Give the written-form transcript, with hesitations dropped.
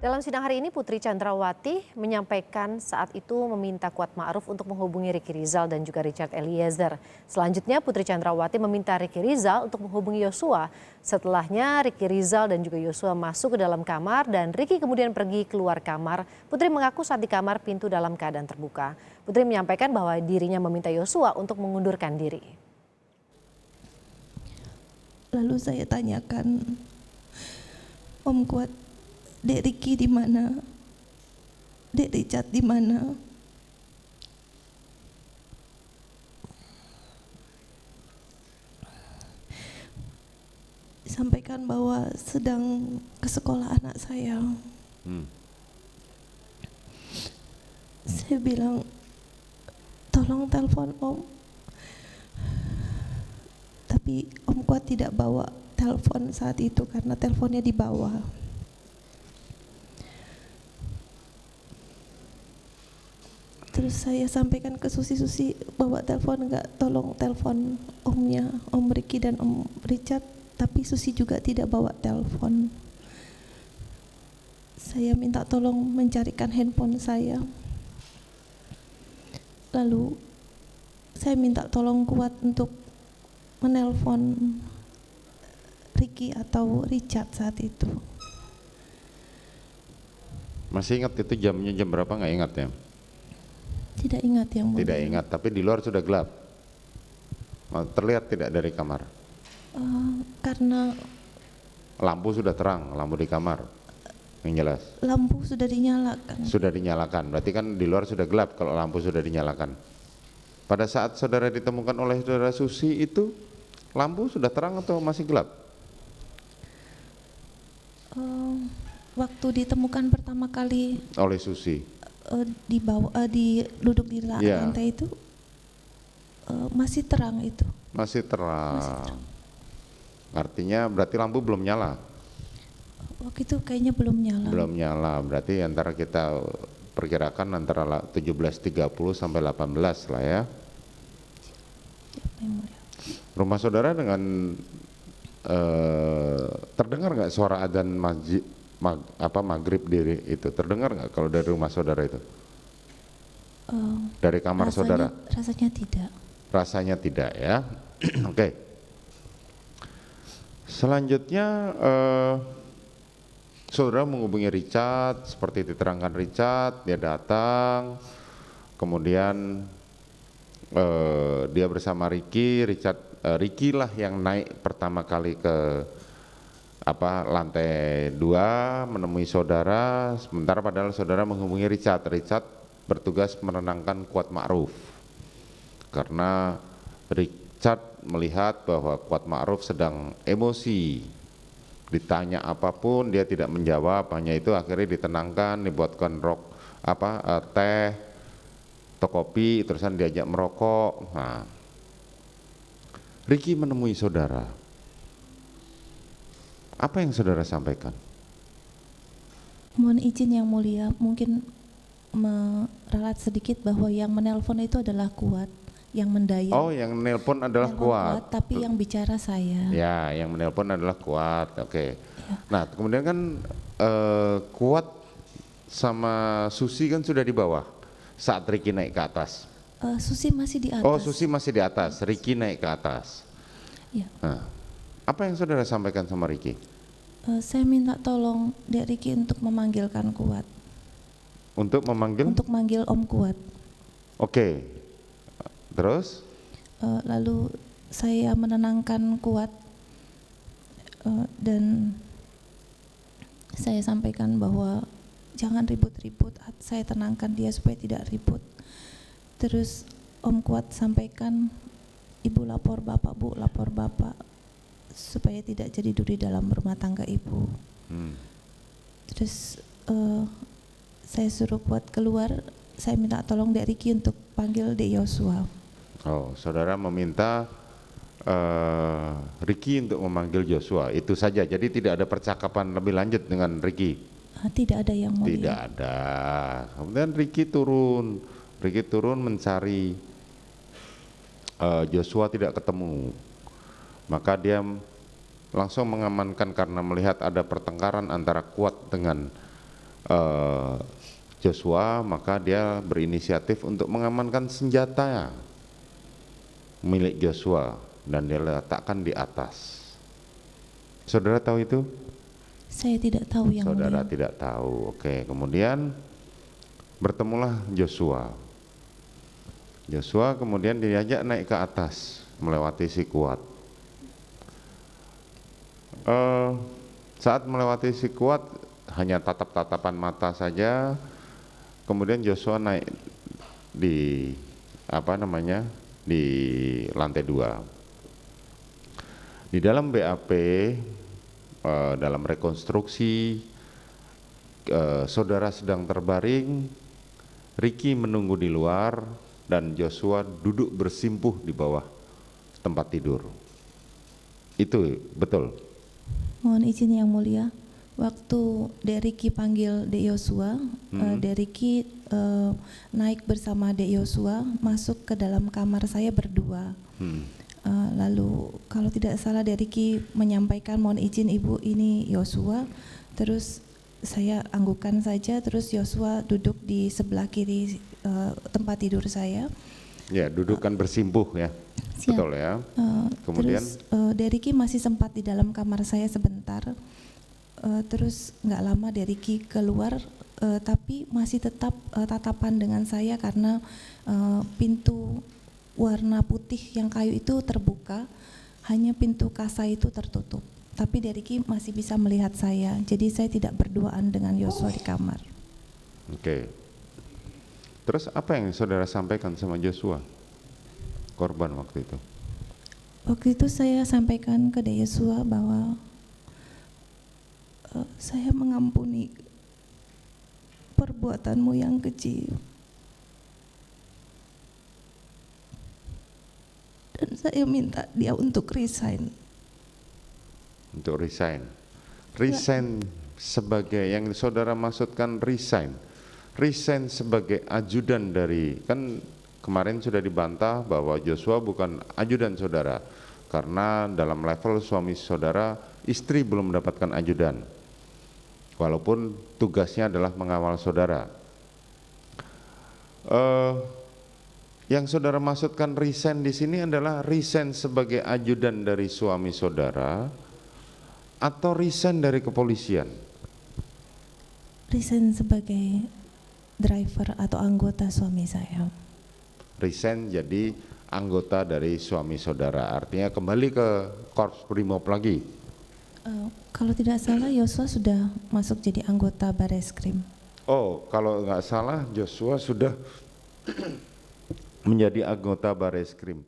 Dalam sidang hari ini, Putri Chandrawati menyampaikan saat itu meminta Kuat Ma'ruf untuk menghubungi Ricky Rizal dan juga Richard Eliezer. Selanjutnya, Putri Chandrawati meminta Ricky Rizal untuk menghubungi Yosua. Setelahnya, Ricky Rizal dan juga Yosua masuk ke dalam kamar dan Ricky kemudian pergi keluar kamar. Putri mengaku saat di kamar pintu dalam keadaan terbuka. Putri menyampaikan bahwa dirinya meminta Yosua untuk mengundurkan diri. Lalu saya tanyakan, Om Kuat, Dek Ricky di mana? Dek Richard di mana? Sampaikan bahwa sedang ke sekolah anak saya. Saya bilang, tolong telepon Om. Tapi Om Kuat tidak bawa telepon saat itu karena teleponnya di bawah. Terus saya sampaikan ke Susi bawa telepon enggak, tolong telepon omnya, Om Ricky dan Om Richard, tapi Susi juga tidak bawa telepon. Saya minta tolong mencarikan handphone saya. Lalu saya minta tolong Kuat untuk menelpon Ricky atau Richard saat itu. Masih ingat itu jamnya jam berapa, nggak ingat ya? Tidak ingat yang mulia. Tidak ingat, tapi di luar sudah gelap. Terlihat tidak dari kamar? Karena lampu sudah terang, lampu di kamar yang jelas. Lampu sudah dinyalakan. Sudah dinyalakan, berarti kan di luar sudah gelap kalau lampu sudah dinyalakan. Pada saat saudara ditemukan oleh saudara Susi itu, lampu sudah terang atau masih gelap? Waktu ditemukan pertama kali Oleh Susi. Di bawah, duduk di lantai itu masih terang itu. Masih terang. Artinya berarti lampu belum nyala. Waktu itu kayaknya belum nyala. Belum nyala, berarti antara kita perkirakan antara 17.30 sampai 18 lah ya. Rumah saudara dengan terdengar nggak suara adzan masjid? Maghrib diri itu terdengar nggak kalau dari rumah saudara itu? Dari kamar saudara? Rasanya tidak. Rasanya tidak ya. Oke. Selanjutnya saudara menghubungi Richard, seperti diterangkan Richard, dia datang, kemudian dia bersama Ricky, Ricky lah yang naik pertama kali ke lantai 2 menemui saudara, sementara padahal saudara menghubungi Richard. Richard bertugas menenangkan Kuat Ma'ruf karena Richard melihat bahwa Kuat Ma'ruf sedang emosi, ditanya apapun dia tidak menjawab, hanya itu akhirnya ditenangkan, dibuatkan teh atau kopi, terusan diajak merokok. Nah, Ricky menemui saudara. Apa yang saudara sampaikan? Mohon izin yang mulia, mungkin meralat sedikit bahwa yang menelpon itu adalah Kuat, yang mendayang. Oh, yang menelpon adalah Kuat. Tapi yang bicara saya. Ya, yang menelpon adalah Kuat. Oke. Ya. Nah, kemudian kan Kuat sama Susi kan sudah di bawah saat Ricky naik ke atas. Susi masih di atas. Oh, Susi masih di atas, Ricky naik ke atas. Ya. Nah, apa yang saudara sampaikan sama Ricky? Saya minta tolong Dek Ricky untuk memanggilkan Kuat. Untuk memanggil? Untuk manggil Om Kuat. Oke. Terus? Lalu saya menenangkan Kuat dan saya sampaikan bahwa jangan ribut-ribut. Saya tenangkan dia supaya tidak ribut. Terus Om Kuat sampaikan, Ibu lapor Bapak, Bu lapor Bapak, supaya tidak jadi duri dalam rumah tangga Ibu. Terus saya suruh Kuat keluar, saya minta tolong Dek Ricky untuk panggil Dek Yosua. Oh, saudara meminta Ricky untuk memanggil Yosua, itu saja. Jadi tidak ada percakapan lebih lanjut dengan Ricky? Tidak ada yang mulia. Tidak ada. Kemudian Ricky turun mencari Joshua, tidak ketemu. Maka dia langsung mengamankan karena melihat ada pertengkaran antara Kuat dengan Joshua, maka dia berinisiatif untuk mengamankan senjata milik Joshua dan dia letakkan di atas. Saudara tahu itu? Saya tidak tahu yang Saudara mulia. tidak tahu. Oke, kemudian bertemulah Joshua. Joshua kemudian diajak naik ke atas melewati Sikuat. Saat melewati Sikuat hanya tatap-tatapan mata saja. Kemudian Joshua naik di di lantai 2. Di dalam BAP, dalam rekonstruksi, saudara sedang terbaring, Ricky menunggu di luar, dan Joshua duduk bersimpuh di bawah tempat tidur. Itu betul? Mohon izin yang mulia, waktu Dek Ricky panggil Dek Yosua, Dek Ricky naik bersama Dek Yosua masuk ke dalam kamar saya berdua. Lalu kalau tidak salah Dek Ricky menyampaikan, mohon izin Ibu, ini Yosua. Terus saya anggukan saja, terus Yosua duduk di sebelah kiri tempat tidur saya. Ya, dudukkan bersimpuh ya. Siap. Betul ya. Kemudian Terus Dek Ricky masih sempat di dalam kamar saya sebentar. Terus nggak lama Dek Ricky keluar, tapi masih tetap tatapan dengan saya karena pintu warna putih yang kayu itu terbuka, hanya pintu kasa itu tertutup. Tapi Dek Ricky masih bisa melihat saya, jadi saya tidak berduaan dengan Yosua di kamar. Oke. Terus apa yang saudara sampaikan sama Joshua, korban waktu itu? Waktu itu saya sampaikan ke Dek Yosua bahwa saya mengampuni perbuatanmu yang kecil. Dan saya minta dia untuk resign. Untuk resign. Resign sebagai yang saudara maksudkan resign. Resign sebagai ajudan dari, kan kemarin sudah dibantah bahwa Joshua bukan ajudan saudara, karena dalam level suami saudara, istri belum mendapatkan ajudan, walaupun tugasnya adalah mengawal saudara. Yang saudara maksudkan resign di sini adalah resign sebagai ajudan dari suami saudara atau resign dari kepolisian? Resign sebagai driver atau anggota suami saya. Resign jadi anggota dari suami saudara, artinya kembali ke Korps Brimob lagi. Kalau tidak salah Yosua sudah masuk jadi anggota Bareskrim. Oh, kalau nggak salah Joshua sudah menjadi anggota Bareskrim.